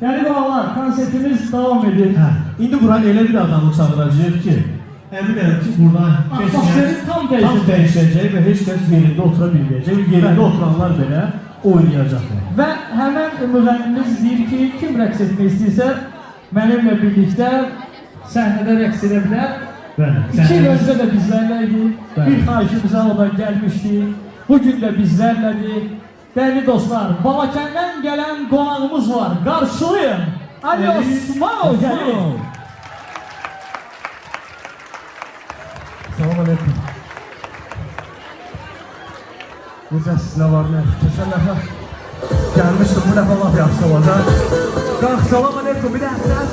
Yani qonaqlar, konsertimiz davam edir. İndi buranın elə bir adamı çağıracağıq ki, əminəm ki, burada Atmosferi tam dəyişəcək və heç kəs yerində otura bilməyəcək. Yerində oturanlar belə oynayacaqlar. Və həmən müğənnimiz deyir ki, kim rəqs etmək istəyirsə, mənimlə birlikdə səhnədə rəqs edə bilər. İki il öncə də bizlərləydi, bir xahişimizə o da gəlmişdi, bugün də bizlərlədir. Dəyərli dostlar, Balakəndən gələn qonağımız var, qarşılayın, Ali Osmanov gəlir. Salam aleyküm. Necəsiz, nə var, nə? Keçən dəfə gəlmişdim, bu dəfə laf yaxşı olacaq. Qalx, salam aleyküm, bir dəfə səs.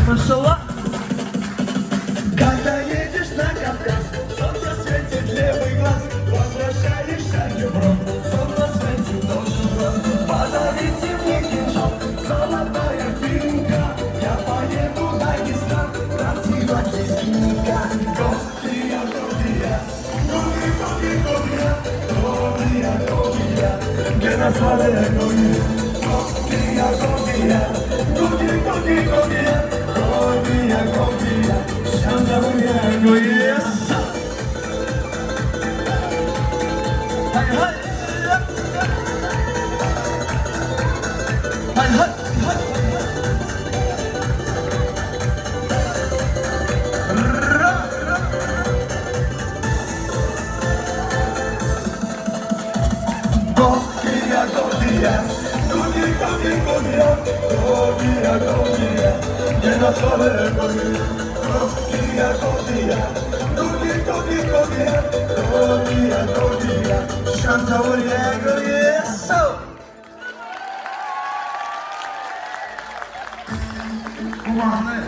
Maşallah. Когда едешь на Кавказ, солнце светит левый глаз, возвращаешься в Европу, солнце светит тоже глаз. Подарите мне кинжал, золотая финка, я поеду в Дагестан, танцевать лезгинка. Гостия, Гудия, Гудия, Гудия, Гудия, где назвали Гудия. Гостия, Гудия, Гудия, Гудия, Гудия. Bu mahnı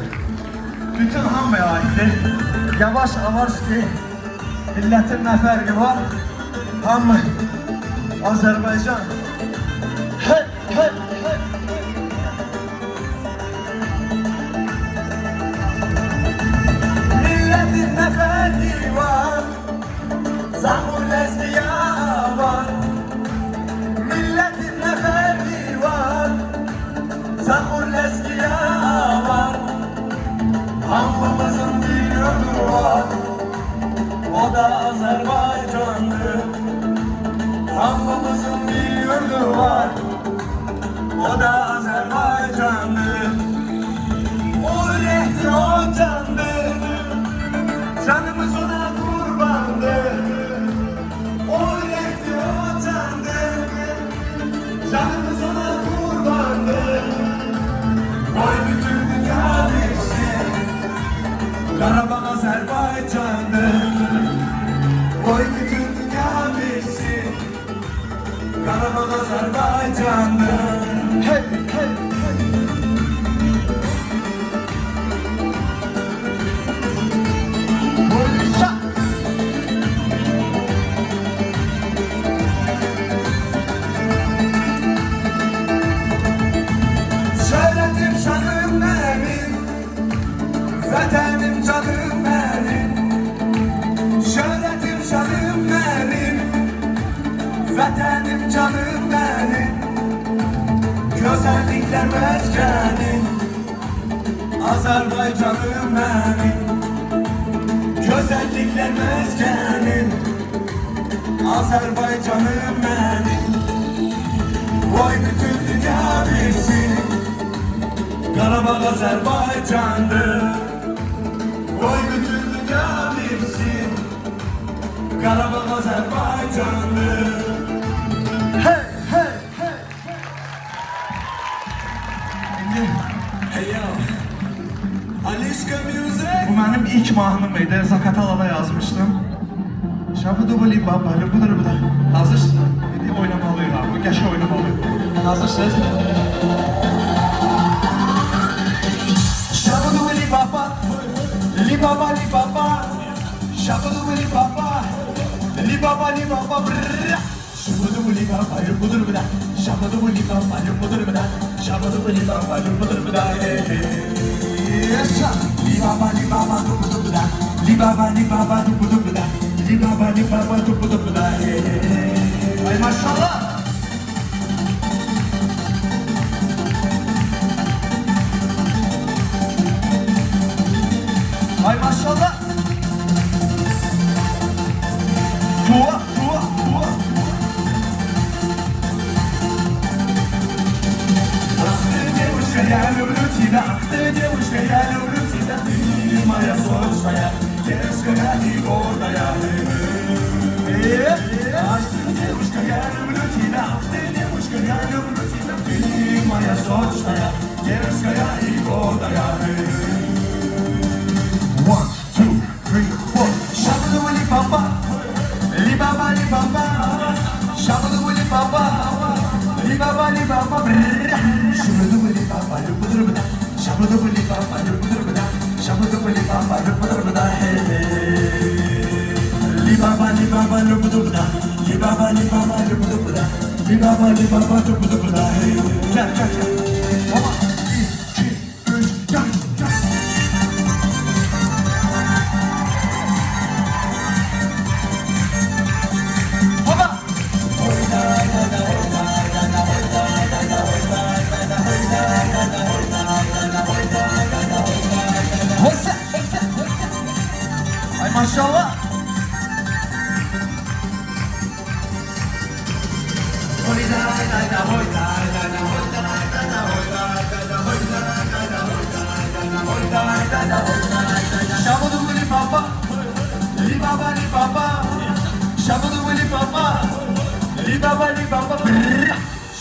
bütün hamıya aiddir. Yavaş avaş ki milletin ne farkı var? Hamı Azerbaycan. Hey hey hey. Sahur eskiye var. Hamımızın bir yurdu var. O da Azerbaycan'dır. Hamımızın bir yurdu var. O da Azerbaycan'dır. O yürekli o candır. Canımız ona kurbandır. O yürekli o candır. Canımız ona kurbandır. Oy bütün dünya bilsin. Karabağ Azerbaycan'dır. Oy bütün dünya bilsin. Karabağ Azerbaycan'dır. Hey hey hey. Boysa. Şöhretim şanım benim. Vatanım canım benim. Şöhretim şanım benim. Vatanım canım benim. Güzellikler meskenim. Azerbaycanım benim. Güzellikler meskenim. Azerbaycanım benim. Vay bütün dünya bilsin. Karabağ Azerbaycan'dır. Vay bütün dünya bilsin. Karabağ Azerbaycan'dır. Hey hey hey. Hey yo. Alişka Music. Bu benim ilk mahnım idi. Zakatala'da yazmıştım. Şabudubuli babalı budur bu da. Hazırsın. İndi oynamalıyıq abi. Bu qəşəng oynamalıyıq. Hazırsınız? Şabudubuli baba. Li baba li baba. Şabudubuli baba. Li baba li baba. Şabudubuli baba budur bu da. Şabudubuli baba budur bu da. Şabudubuli baba budur bu da. Li baba li baba budur bu da. Li baba li baba budur bu da. Li baba li baba budur bu da. Ay maşallah. Ay maşallah. Tua tua tua. Девушка, я люблю тебя, ты девушка, я люблю тебя, ты моя сочная, дерзкая и гордая. Ах ты, девушка, я люблю тебя, ты девушка, я люблю тебя, ты моя сочная, дерзкая и гордая. One, two, three, four. Shabba-dabba-li baba, li baba li baba, shabba-dabba-li baba, li baba li baba, shabba-dabba-li baba, lu-bu-dur-bu-da, shabba-dabba-li baba, lu-bu-dur-bu-da, shabba-dabba-li baba, lu-bu-dur-bu-da, hey hey. Li baba li baba, lu-bu-dur-bu-da, li baba li baba, lu-bu-dur-bu-da, li baba li baba, lu-bu-dur-bu-da, hey. Gel gel gel. Baba, 1, 2, 3, gel gel. Ay maşallah. Şabudubuli baba, li baba li baba, şabudubuli baba, li baba li baba,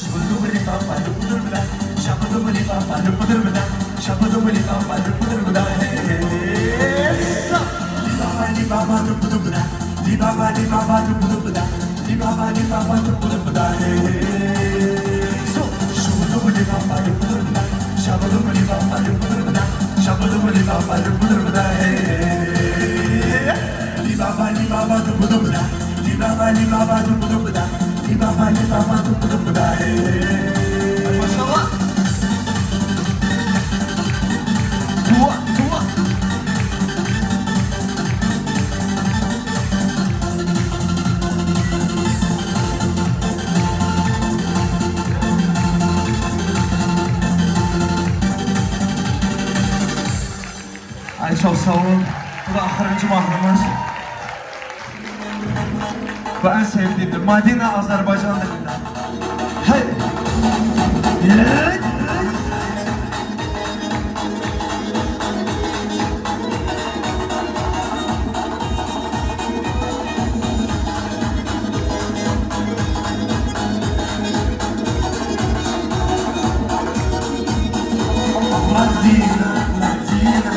şabudubuli baba, lu-bu-dur-bu-da, şabudubuli baba, lu-bu-dur-bu-da, şabudubuli baba, lu-bu-dur-bu-da, li baba li baba, lu-bu-dur-bu-da, li baba li baba, lu-bu-dur-bu-da, li baba li baba, lu-bu-dur-bu-da, şabudubuli baba, lu-bu-dur-bu-da, şabudubuli baba, lu-bu-dur-bu-da, şabudubuli baba, lu-bu-dur-bu-da, li baba li baba, lu-bu-dur-bu-da, li baba li baba, lu-bu-dur-bu-da, li baba li baba, lu-bu-dur-bu-da, maşallah. Tua tua. Çok sağ olun. Bu da axırıncı mahnımız. Bu en sevdiğimdir. Madina Azerbaycan dilinden. Hey! Yeah! Madina, Madina,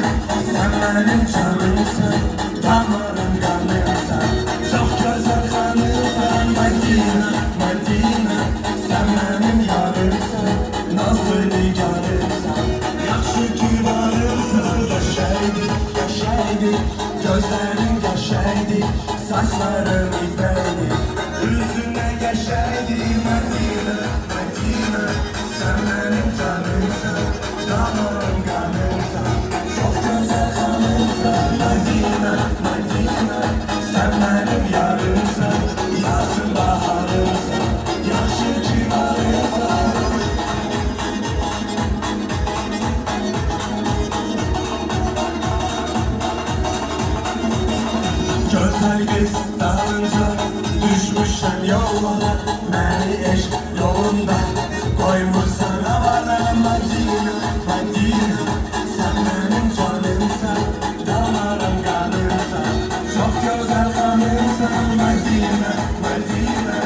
sen benim canımsın, damarım kanımsın, çok güzel hanımsın. Madina, Madina, sen benim yarımsın, nazlı nigarımsın, yaxşı ki varımsın. Yaşaydı, yaşaydı, gözlerin yaşaydı, saçların ipeydi, yüzüne yaşaydı. Madina, Madina, sen benim canımsın, damarım kanımsın, çok güzel hanımsın. Madina, Madina, sen benim yarımsın, yazın baharımsın, yaxşı ki varımsın. Gözler kız dağınca düşmüşsen yollara, beni eşk yolunda koymuşsan havana. Madina, Madina, sen benim canımsın, damarım kanımsın, çok güzel hanımsın. Madina, Madina,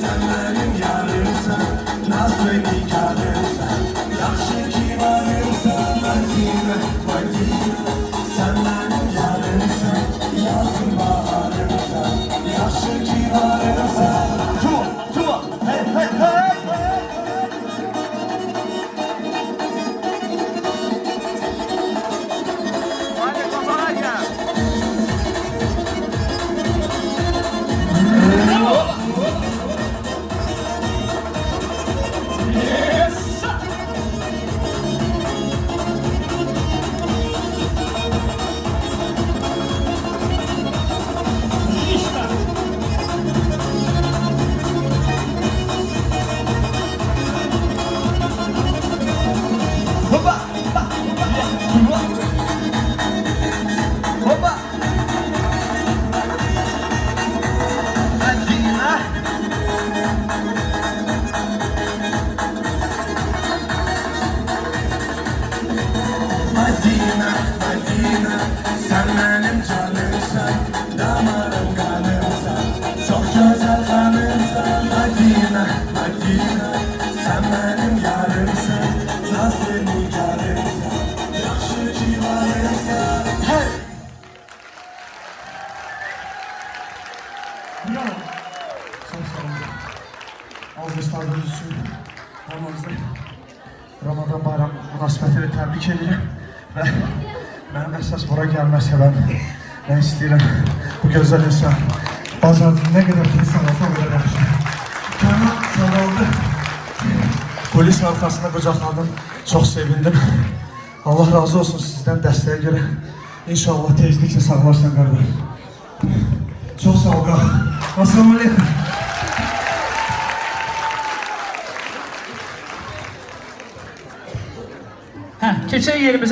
sen benim yarımsın, nazlı nigarımsın, yaxşı ki varımsın. Madina, Madina, sen benim yarımsın, yazın baharımsın, yaxşı ki varımsın. Çuva, çuva, hey, hey, hey! Hoppa! Hoppa! Madina! Madina, Madina, sen benim canımsın, damarım kanımsın, çok güzel hanımsın. Madina, Madina, sen benim yarımsın, nazlı nigarımsın, yaxşı ki varımsın. Hey! Bravo. Çok sağ olun. Alkışlarınız için hamımızı Ramazan bayramı münasibətilə təbrik edirəm və mənim əsas bura gəlmə səbəbim nə istəyirəm bu gözəl insan bacardığı nə qədər insan olsa o qədər yaxşı. Kənan sağoldu. Polis arxasında qucaqladım. Çox sevindim. Allah razı olsun sizdən dəstəyə görə. İnşallah tezliklə sağlarsan qardaş. Çox sağ ol qardaş. Assalamu aleykum. Hə, keçək yerimizə.